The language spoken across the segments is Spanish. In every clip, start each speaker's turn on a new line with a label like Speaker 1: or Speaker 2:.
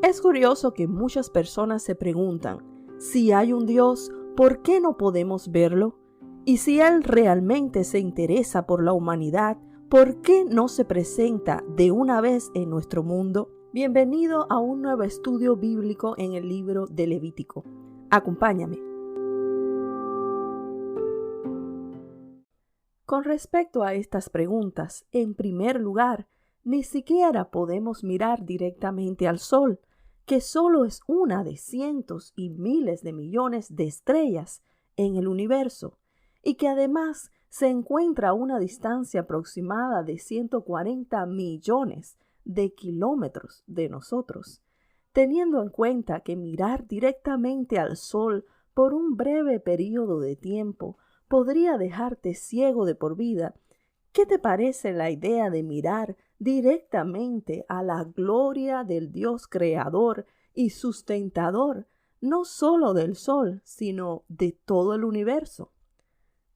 Speaker 1: Es curioso que muchas personas se preguntan, si hay un Dios, ¿por qué no podemos verlo? Y si Él realmente se interesa por la humanidad, ¿por qué no se presenta de una vez en nuestro mundo? Bienvenido a un nuevo estudio bíblico en el libro de Levítico. Acompáñame. Con respecto a estas preguntas, en primer lugar, ni siquiera podemos mirar directamente al Sol, que solo es una de cientos y miles de millones de estrellas en el universo, y que además se encuentra a una distancia aproximada de 140 millones de kilómetros de nosotros. Teniendo en cuenta que mirar directamente al Sol por un breve periodo de tiempo podría dejarte ciego de por vida, ¿qué te parece la idea de mirar directamente a la gloria del Dios creador y sustentador, no solo del Sol, sino de todo el universo?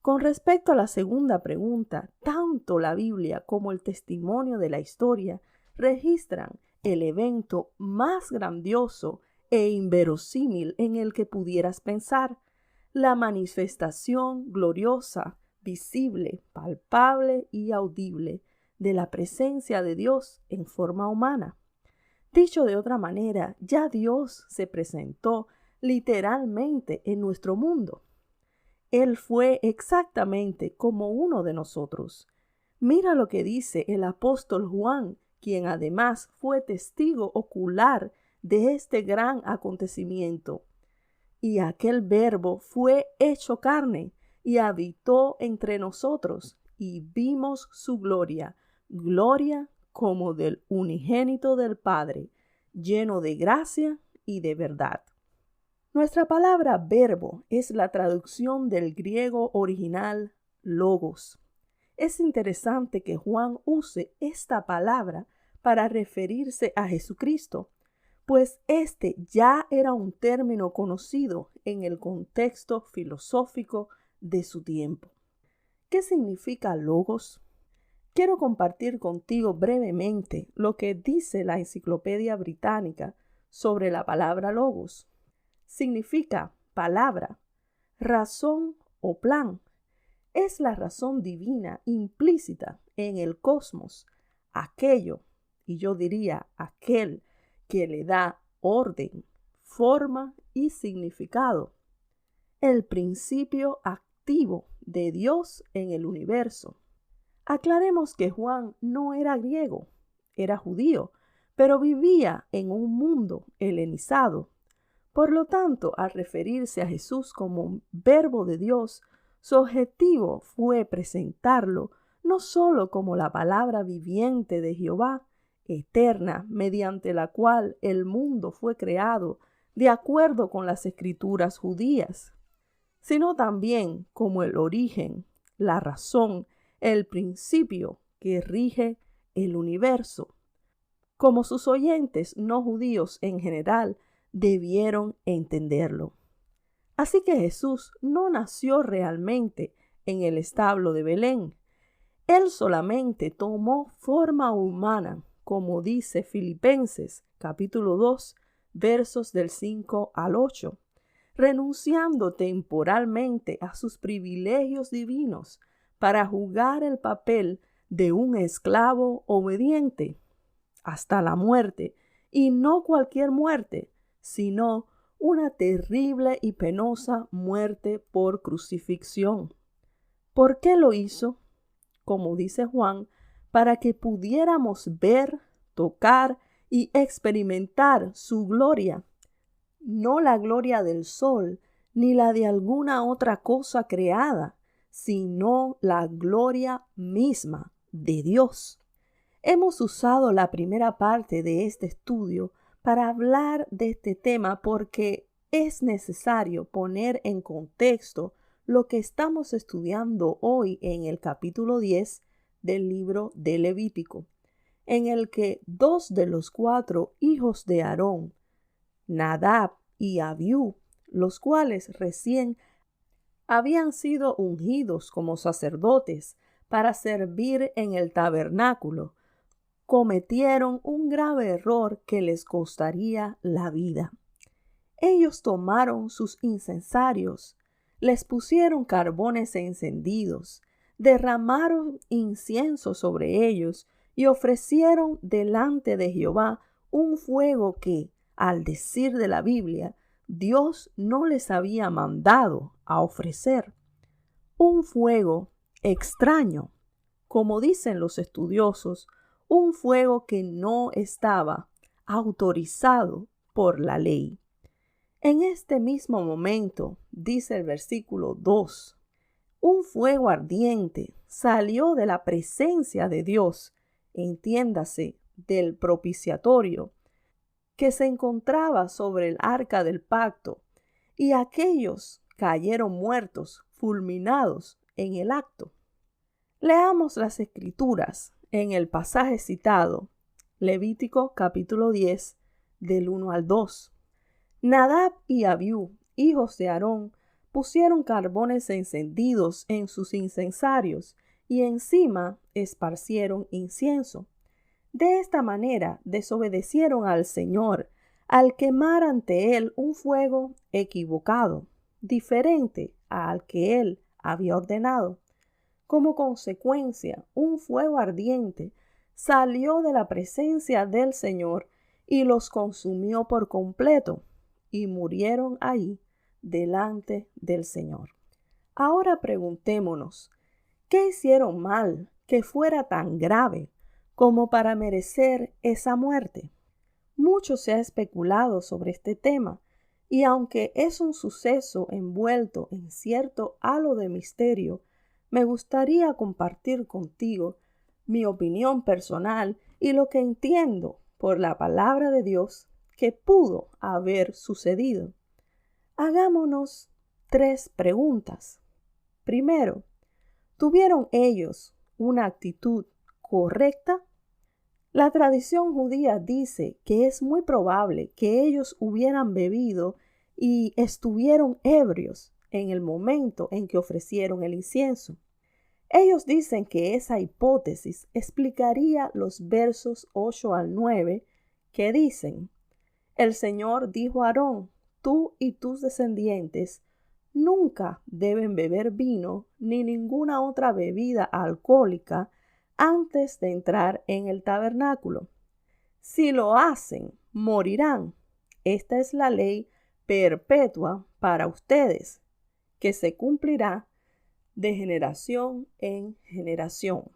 Speaker 1: Con respecto a la segunda pregunta, tanto la Biblia como el testimonio de la historia registran el evento más grandioso e inverosímil en el que pudieras pensar, la manifestación gloriosa, visible, palpable y audible de la presencia de Dios en forma humana. Dicho de otra manera, ya Dios se presentó literalmente en nuestro mundo. Él fue exactamente como uno de nosotros. Mira lo que dice el apóstol Juan, quien además fue testigo ocular de este gran acontecimiento. Y aquel Verbo fue hecho carne y habitó entre nosotros, y vimos su gloria, gloria como del unigénito del Padre, lleno de gracia y de verdad. Nuestra palabra verbo es la traducción del griego original logos. Es interesante que Juan use esta palabra para referirse a Jesucristo, pues este ya era un término conocido en el contexto filosófico de su tiempo. ¿Qué significa logos? Quiero compartir contigo brevemente lo que dice la Enciclopedia Británica sobre la palabra logos. Significa palabra, razón o plan. Es la razón divina implícita en el cosmos, aquello, y yo diría aquel, que le da orden, forma y significado. El principio activo de Dios en el universo. Aclaremos que Juan no era griego, era judío, pero vivía en un mundo helenizado. Por lo tanto, al referirse a Jesús como Verbo de Dios, su objetivo fue presentarlo no solo como la palabra viviente de Jehová, eterna, mediante la cual el mundo fue creado de acuerdo con las escrituras judías, sino también como el origen, la razón, el principio que rige el universo. Como sus oyentes no judíos en general debieron entenderlo. Así que Jesús no nació realmente en el establo de Belén. Él solamente tomó forma humana, como dice Filipenses capítulo 2, versos del 5 al 8, renunciando temporalmente a sus privilegios divinos para jugar el papel de un esclavo obediente hasta la muerte, y no cualquier muerte, sino una terrible y penosa muerte por crucifixión. ¿Por qué lo hizo? Como dice Juan, para que pudiéramos ver, tocar y experimentar su gloria, no la gloria del sol, ni la de alguna otra cosa creada, sino la gloria misma de Dios. Hemos usado la primera parte de este estudio para hablar de este tema porque es necesario poner en contexto lo que estamos estudiando hoy en el capítulo 10 del libro de Levítico, en el que 2 de los 4 hijos de Aarón, Nadab y Abiú, los cuales recién habían sido ungidos como sacerdotes para servir en el tabernáculo, cometieron un grave error que les costaría la vida. Ellos tomaron sus incensarios, les pusieron carbones encendidos, derramaron incienso sobre ellos y ofrecieron delante de Jehová un fuego que, al decir de la Biblia, Dios no les había mandado a ofrecer. Un fuego extraño, como dicen los estudiosos, un fuego que no estaba autorizado por la ley. En este mismo momento, dice el versículo 2, un fuego ardiente salió de la presencia de Dios, entiéndase, del propiciatorio, que se encontraba sobre el arca del pacto, y aquellos cayeron muertos, fulminados en el acto. Leamos las escrituras en el pasaje citado, Levítico capítulo 10, del 1 al 2. Nadab y Abiú, hijos de Aarón, pusieron carbones encendidos en sus incensarios y encima esparcieron incienso. De esta manera desobedecieron al Señor al quemar ante él un fuego equivocado, diferente al que él había ordenado. Como consecuencia, un fuego ardiente salió de la presencia del Señor y los consumió por completo, y murieron ahí delante del Señor. Ahora preguntémonos, ¿qué hicieron mal que fuera tan grave como para merecer esa muerte? Mucho se ha especulado sobre este tema, y aunque es un suceso envuelto en cierto halo de misterio, me gustaría compartir contigo mi opinión personal y lo que entiendo por la palabra de Dios que pudo haber sucedido. Hagámonos 3 preguntas. Primero, ¿tuvieron ellos una actitud correcta? La tradición judía dice que es muy probable que ellos hubieran bebido y estuvieron ebrios en el momento en que ofrecieron el incienso. Ellos dicen que esa hipótesis explicaría los versos 8 al 9 que dicen: el Señor dijo a Aarón, tú y tus descendientes nunca deben beber vino ni ninguna otra bebida alcohólica antes de entrar en el tabernáculo. Si lo hacen, morirán. Esta es la ley perpetua para ustedes, que se cumplirá de generación en generación.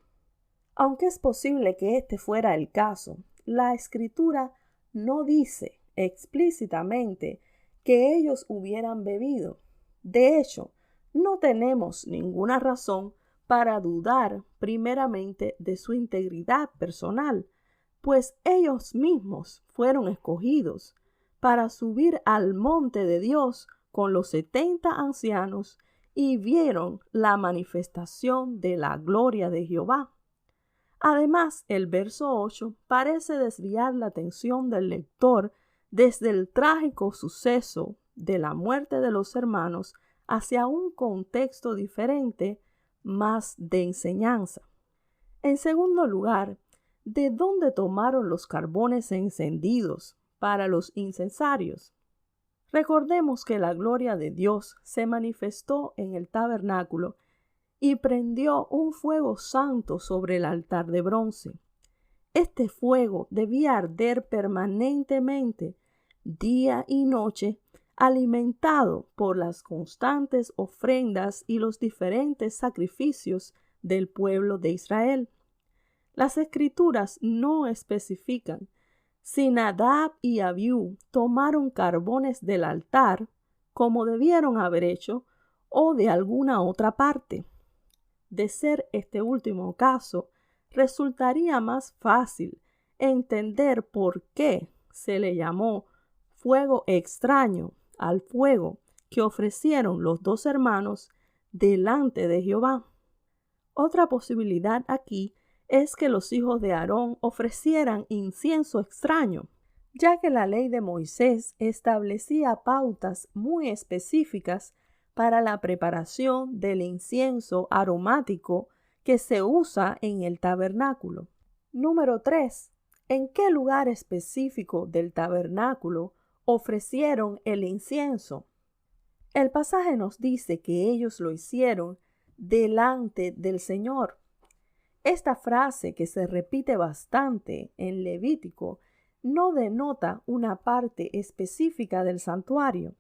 Speaker 1: Aunque es posible que este fuera el caso, la Escritura no dice explícitamente que ellos hubieran bebido. De hecho, no tenemos ninguna razón para dudar primeramente de su integridad personal, pues ellos mismos fueron escogidos para subir al monte de Dios con los 70 ancianos y vieron la manifestación de la gloria de Jehová. Además, el verso 8 parece desviar la atención del lector desde el trágico suceso de la muerte de los hermanos hacia un contexto diferente, más de enseñanza. En segundo lugar, ¿de dónde tomaron los carbones encendidos para los incensarios? Recordemos que la gloria de Dios se manifestó en el tabernáculo y prendió un fuego santo sobre el altar de bronce. Este fuego debía arder permanentemente, día y noche, alimentado por las constantes ofrendas y los diferentes sacrificios del pueblo de Israel. Las Escrituras no especifican si Nadab y Abiú tomaron carbones del altar, como debieron haber hecho, o de alguna otra parte. De ser este último caso, resultaría más fácil entender por qué se le llamó fuego extraño al fuego que ofrecieron los 2 hermanos delante de Jehová. Otra posibilidad aquí es que los hijos de Aarón ofrecieran incienso extraño, ya que la ley de Moisés establecía pautas muy específicas para la preparación del incienso aromático que se usa en el tabernáculo. Número 3. ¿En qué lugar específico del tabernáculo ofrecieron el incienso? El pasaje nos dice que ellos lo hicieron delante del Señor. Esta frase, que se repite bastante en Levítico, no denota una parte específica del santuario.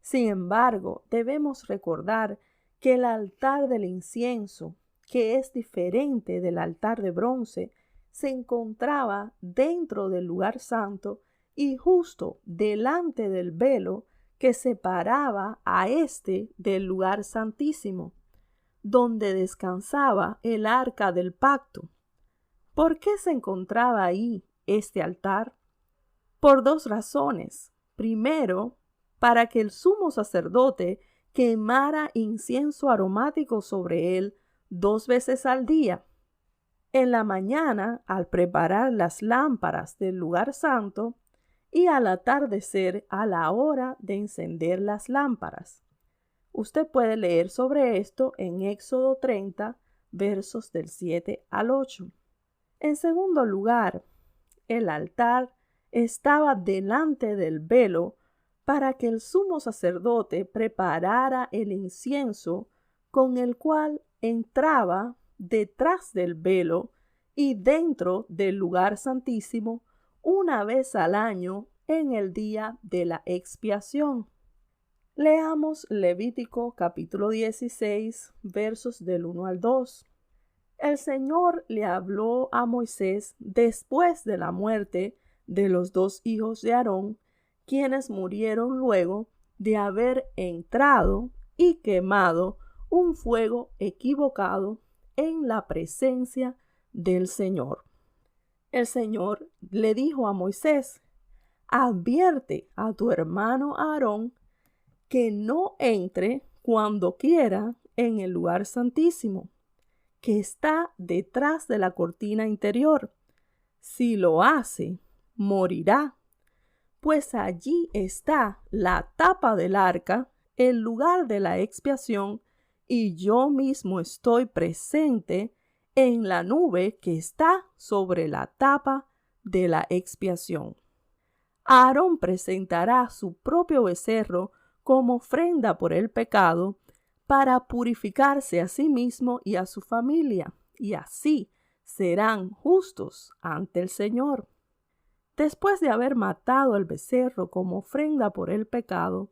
Speaker 1: Sin embargo, debemos recordar que el altar del incienso, que es diferente del altar de bronce, se encontraba dentro del lugar santo y justo delante del velo que separaba a éste del lugar santísimo, donde descansaba el arca del pacto. ¿Por qué se encontraba ahí este altar? Por 2 razones. Primero, para que el sumo sacerdote quemara incienso aromático sobre él 2 veces al día. En la mañana, al preparar las lámparas del lugar santo, y al atardecer, a la hora de encender las lámparas. Usted puede leer sobre esto en Éxodo 30, versos del 7 al 8. En segundo lugar, el altar estaba delante del velo para que el sumo sacerdote preparara el incienso con el cual entraba detrás del velo y dentro del lugar santísimo una vez al año en el día de la expiación. Leamos Levítico capítulo 16, versos del 1 al 2. El Señor le habló a Moisés después de la muerte de los 2 hijos de Aarón, quienes murieron luego de haber entrado y quemado un fuego equivocado en la presencia del Señor. El Señor le dijo a Moisés: advierte a tu hermano Aarón que no entre cuando quiera en el lugar santísimo, que está detrás de la cortina interior. Si lo hace, morirá, pues allí está la tapa del arca, el lugar de la expiación, y yo mismo estoy presente en la nube que está sobre la tapa de la expiación. Aarón presentará su propio becerro como ofrenda por el pecado para purificarse a sí mismo y a su familia, y así serán justos ante el Señor. Después de haber matado al becerro como ofrenda por el pecado,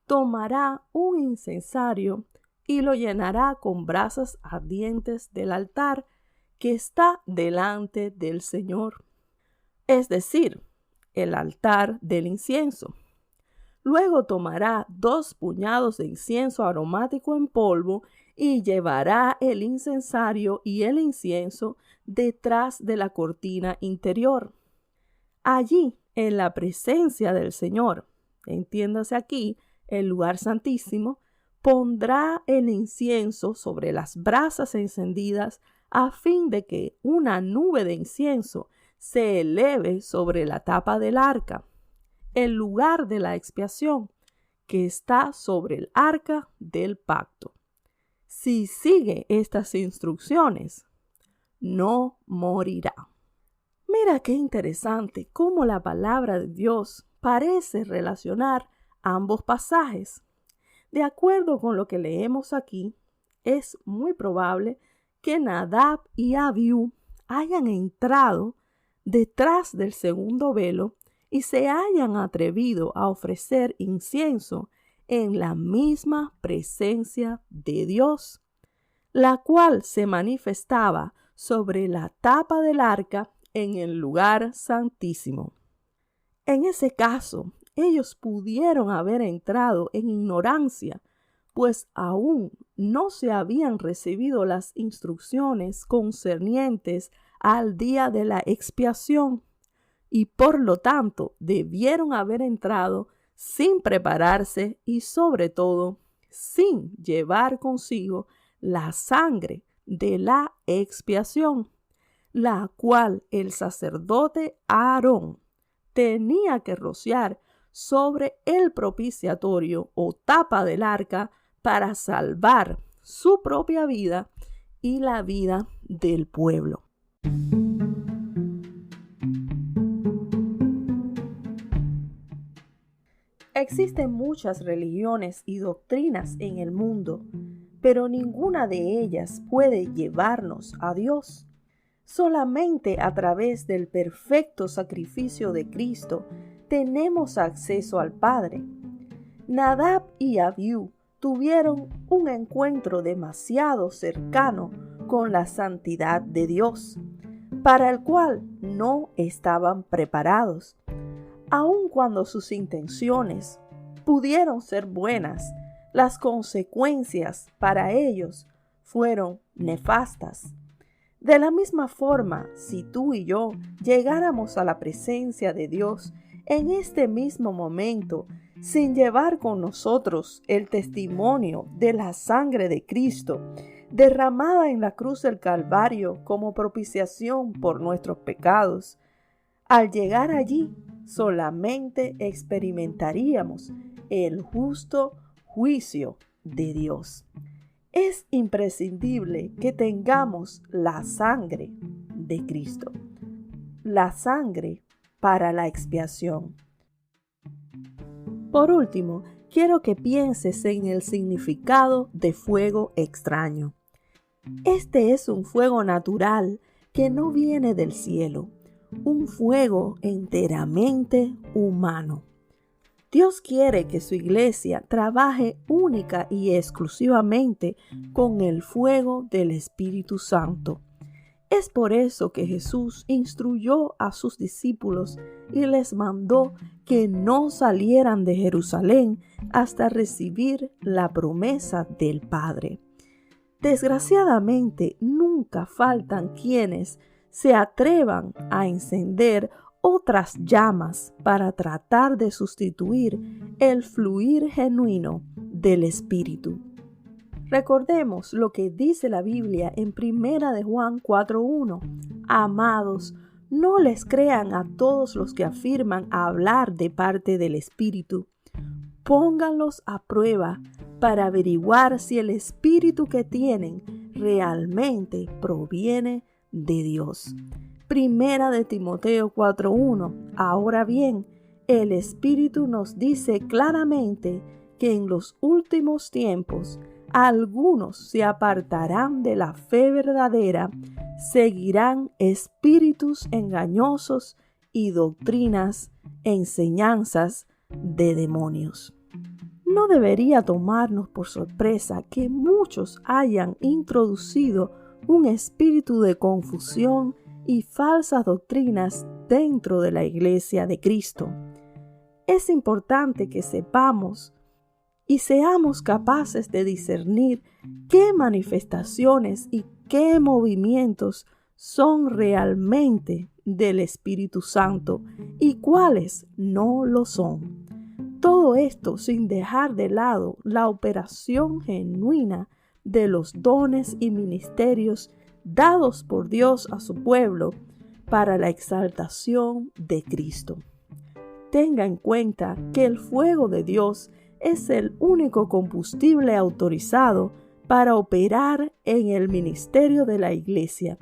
Speaker 1: tomará un incensario y lo llenará con brasas ardientes del altar que está delante del Señor, es decir, el altar del incienso. Luego tomará 2 puñados de incienso aromático en polvo y llevará el incensario y el incienso detrás de la cortina interior. Allí, en la presencia del Señor, entiéndase aquí, el lugar santísimo, pondrá el incienso sobre las brasas encendidas a fin de que una nube de incienso se eleve sobre la tapa del arca, el lugar de la expiación, que está sobre el arca del pacto. Si sigue estas instrucciones, no morirá. Mira qué interesante cómo la palabra de Dios parece relacionar ambos pasajes. De acuerdo con lo que leemos aquí, es muy probable que Nadab y Abiú hayan entrado detrás del segundo velo y se hayan atrevido a ofrecer incienso en la misma presencia de Dios, la cual se manifestaba sobre la tapa del arca en el lugar santísimo. En ese caso, ellos pudieron haber entrado en ignorancia, pues aún no se habían recibido las instrucciones concernientes al día de la expiación, y por lo tanto debieron haber entrado sin prepararse y sobre todo sin llevar consigo la sangre de la expiación, la cual el sacerdote Aarón tenía que rociar sobre el propiciatorio o tapa del arca para salvar su propia vida y la vida del pueblo. Existen muchas religiones y doctrinas en el mundo, pero ninguna de ellas puede llevarnos a Dios. Solamente a través del perfecto sacrificio de Cristo tenemos acceso al Padre. Nadab y Abiú tuvieron un encuentro demasiado cercano con la santidad de Dios, para el cual no estaban preparados. Aun cuando sus intenciones pudieron ser buenas, las consecuencias para ellos fueron nefastas. De la misma forma, si tú y yo llegáramos a la presencia de Dios en este mismo momento, sin llevar con nosotros el testimonio de la sangre de Cristo, derramada en la cruz del Calvario como propiciación por nuestros pecados, al llegar allí solamente experimentaríamos el justo juicio de Dios. Es imprescindible que tengamos la sangre de Cristo, la sangre para la expiación. Por último, quiero que pienses en el significado de fuego extraño. Este es un fuego natural que no viene del cielo, un fuego enteramente humano. Dios quiere que su iglesia trabaje única y exclusivamente con el fuego del Espíritu Santo. Es por eso que Jesús instruyó a sus discípulos y les mandó que no salieran de Jerusalén hasta recibir la promesa del Padre. Desgraciadamente, nunca faltan quienes se atrevan a encender otras llamas para tratar de sustituir el fluir genuino del Espíritu. Recordemos lo que dice la Biblia en 1 de Juan 4:1. Amados, no les crean a todos los que afirman hablar de parte del Espíritu. Pónganlos a prueba para averiguar si el Espíritu que tienen realmente proviene de Dios. 1 de Timoteo 4:1. Ahora bien, el Espíritu nos dice claramente que en los últimos tiempos algunos se apartarán de la fe verdadera, seguirán espíritus engañosos y doctrinas, enseñanzas de demonios. No debería tomarnos por sorpresa que muchos hayan introducido un espíritu de confusión y falsas doctrinas dentro de la Iglesia de Cristo. Es importante que sepamos y seamos capaces de discernir qué manifestaciones y qué movimientos son realmente del Espíritu Santo y cuáles no lo son. Todo esto sin dejar de lado la operación genuina de los dones y ministerios dados por Dios a su pueblo para la exaltación de Cristo. Tenga en cuenta que el fuego de Dios es el único combustible autorizado para operar en el ministerio de la iglesia.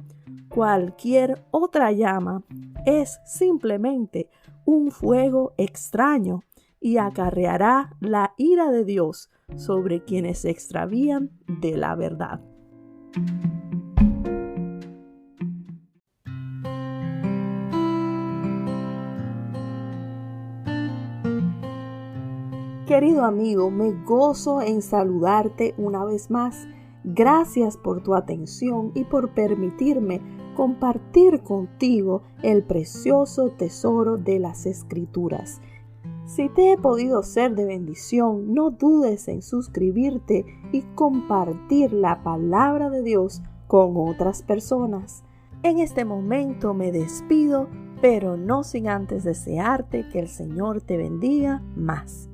Speaker 1: Cualquier otra llama es simplemente un fuego extraño y acarreará la ira de Dios sobre quienes se extravían de la verdad. Querido amigo, me gozo en saludarte una vez más. Gracias por tu atención y por permitirme compartir contigo el precioso tesoro de las Escrituras. Si te he podido ser de bendición, no dudes en suscribirte y compartir la palabra de Dios con otras personas. En este momento me despido, pero no sin antes desearte que el Señor te bendiga más.